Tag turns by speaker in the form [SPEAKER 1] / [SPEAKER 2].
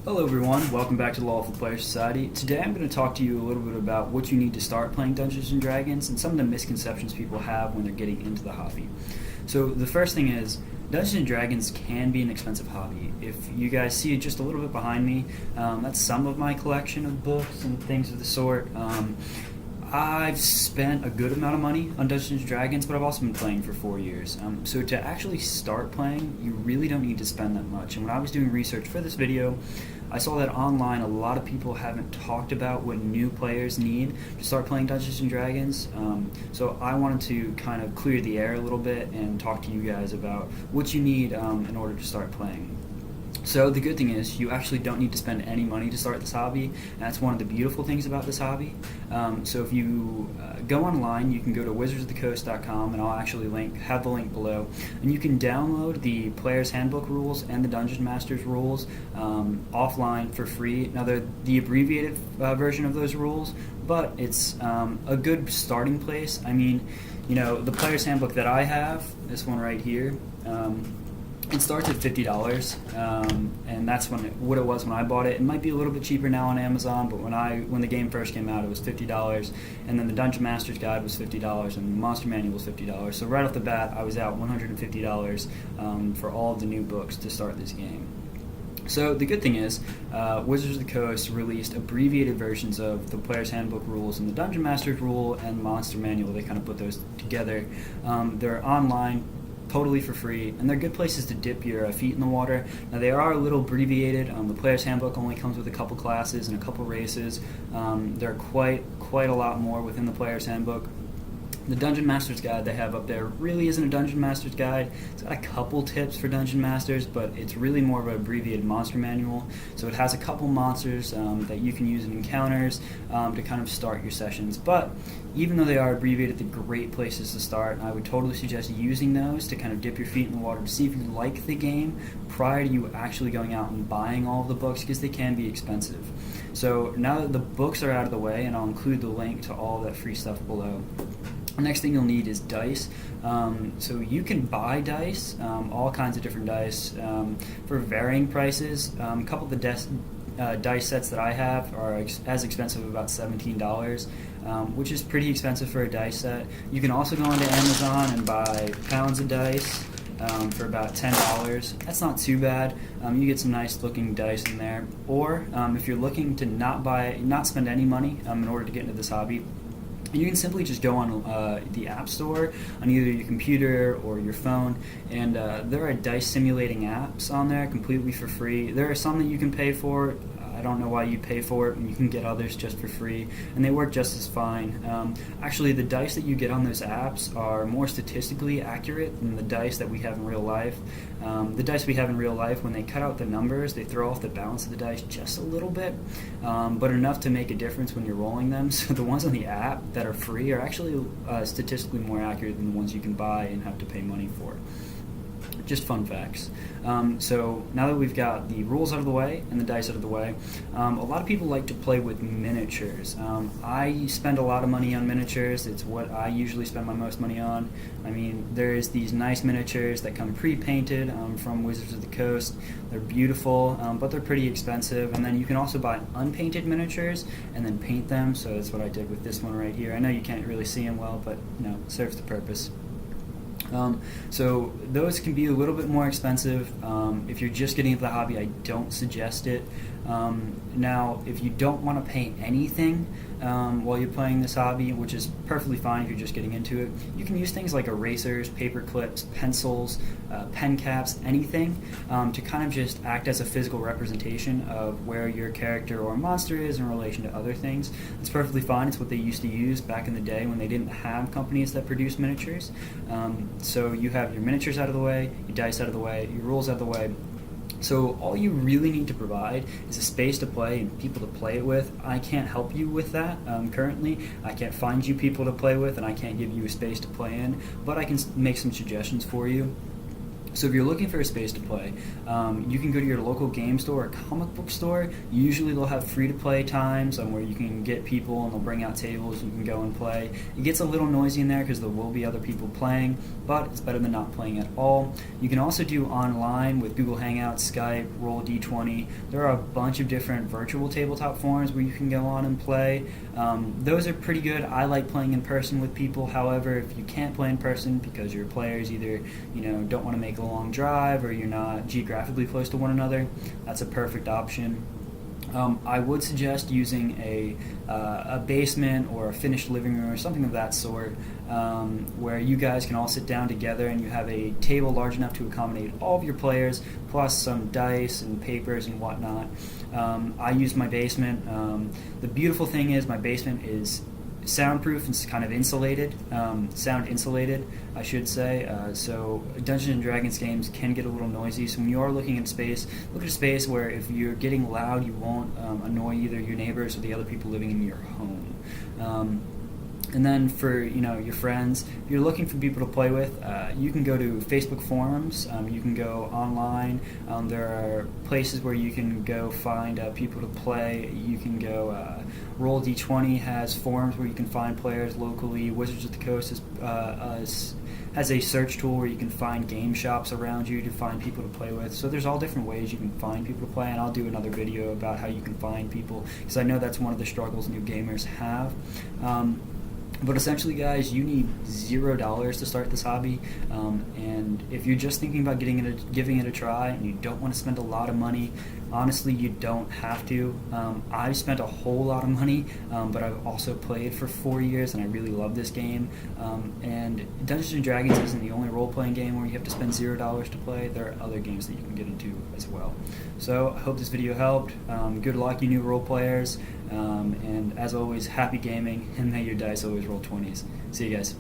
[SPEAKER 1] Hello everyone, welcome back to the Lawful Player Society. Today I'm going to talk to you a little bit about what you need to start playing Dungeons & Dragons and some of the misconceptions people have when they're getting into the hobby. So the first thing is, Dungeons & Dragons can be an expensive hobby. If you guys see just a little bit behind me, that's some of my collection of books and things of the sort. I've spent a good amount of money on Dungeons & Dragons, but I've also been playing for 4 years. So to actually start playing, you really don't need to spend that much. And when I was doing research for this video, I saw that online a lot of people haven't talked about what new players need to start playing Dungeons & Dragons. So I wanted to kind of clear the air a little bit and talk to you guys about what you need in order to start playing. So the good thing is you actually don't need to spend any money to start this hobby, and that's one of the beautiful things about this hobby. So if you go online, you can go to wizardsofthecoast.com, and I'll actually have the link below, and you can download the Player's Handbook rules and the Dungeon Master's rules offline for free. Now they're the abbreviated version of those rules, but it's a good starting place. I mean, you know, the Player's Handbook that I have, this one right here, it starts at $50, and that's what it was when I bought it. It might be a little bit cheaper now on Amazon, but when the game first came out, it was $50, and then the Dungeon Master's Guide was $50, and the Monster Manual was $50. So right off the bat, I was out $150 for all of the new books to start this game. So the good thing is, Wizards of the Coast released abbreviated versions of the Player's Handbook rules and the Dungeon Master's Rule and Monster Manual. They kind of put those together. They're online, totally for free, and they're good places to dip your feet in the water. Now they are a little abbreviated. The Player's Handbook only comes with a couple classes and a couple races. There are quite a lot more within the Player's Handbook. The Dungeon Master's Guide they have up there really isn't a Dungeon Master's Guide. It's got a couple tips for Dungeon Masters, but it's really more of an abbreviated monster manual. So it has a couple monsters that you can use in encounters to kind of start your sessions. But even though they are abbreviated, they're great places to start. And I would totally suggest using those to kind of dip your feet in the water to see if you like the game prior to you actually going out and buying all of the books, because they can be expensive. So now that the books are out of the way, and I'll include the link to all of that free stuff below, the next thing you'll need is dice. So you can buy dice, all kinds of different dice, for varying prices. A couple of the dice sets that I have are as expensive as about $17, which is pretty expensive for a dice set. You can also go onto Amazon and buy pounds of dice for about $10. That's not too bad. You get some nice looking dice in there. Or if you're looking to not spend any money in order to get into this hobby, you can simply just go on the App Store on either your computer or your phone, and there are dice simulating apps on there completely for free. There are some that you can pay for. I don't know why you pay for it when you can get others just for free, and they work just as fine. Actually, the dice that you get on those apps are more statistically accurate than the dice that we have in real life. The dice we have in real life, when they cut out the numbers, they throw off the balance of the dice just a little bit, but enough to make a difference when you're rolling them. So the ones on the app that are free are actually statistically more accurate than the ones you can buy and have to pay money for. Just fun facts. So now that we've got the rules out of the way and the dice out of the way, a lot of people like to play with miniatures. I spend a lot of money on miniatures. It's what I usually spend my most money on. I mean, there's these nice miniatures that come pre-painted from Wizards of the Coast. They're beautiful, but they're pretty expensive. And then you can also buy unpainted miniatures and then paint them. So that's what I did with this one right here. I know you can't really see them well, but you know, it serves the purpose. So those can be a little bit more expensive. If you're just getting into the hobby, I don't suggest it. Now, if you don't want to pay anything while you're playing this hobby, which is perfectly fine if you're just getting into it, you can use things like erasers, paper clips, pencils, pen caps, anything to kind of just act as a physical representation of where your character or monster is in relation to other things. It's perfectly fine. It's what they used to use back in the day when they didn't have companies that produced miniatures. So you have your miniatures out of the way, your dice out of the way, your rules out of the way. So all you really need to provide is a space to play and people to play it with. I can't help you with that currently. I can't find you people to play with, and I can't give you a space to play in, but I can make some suggestions for you. So if you're looking for a space to play, you can go to your local game store or comic book store. Usually they'll have free-to-play times where you can get people and they'll bring out tables and you can go and play. It gets a little noisy in there because there will be other people playing, but it's better than not playing at all. You can also do online with Google Hangouts, Skype, Roll D20. There are a bunch of different virtual tabletop forums where you can go on and play. Those are pretty good. I like playing in person with people. However, if you can't play in person because your players either don't want to make a long drive or you're not geographically close to one another, that's a perfect option. I would suggest using a basement or a finished living room or something of that sort, where you guys can all sit down together and you have a table large enough to accommodate all of your players, plus some dice and papers and whatnot. I use my basement. The beautiful thing is my basement is soundproof and kind of insulated, sound insulated, I should say. So Dungeons and Dragons games can get a little noisy. So when you are looking at space, look at a space where if you're getting loud, you won't annoy either your neighbors or the other people living in your home. And then for your friends, if you're looking for people to play with, you can go to Facebook forums. You can go online. There are places where you can go find people to play. You can go. Roll D20 has forums where you can find players locally. Wizards of the Coast has a search tool where you can find game shops around you to find people to play with. So there's all different ways you can find people to play, and I'll do another video about how you can find people because I know that's one of the struggles new gamers have. But essentially, guys, you need $0 to start this hobby, and if you're just thinking about giving it a try and you don't want to spend a lot of money, honestly, you don't have to. I've spent a whole lot of money, but I've also played for 4 years, and I really love this game. And Dungeons and Dragons isn't the only role-playing game where you have to spend $0 to play. There are other games that you can get into as well. So I hope this video helped. Good luck, you new role players. And as always, happy gaming, and may your dice always roll 20s. See you guys.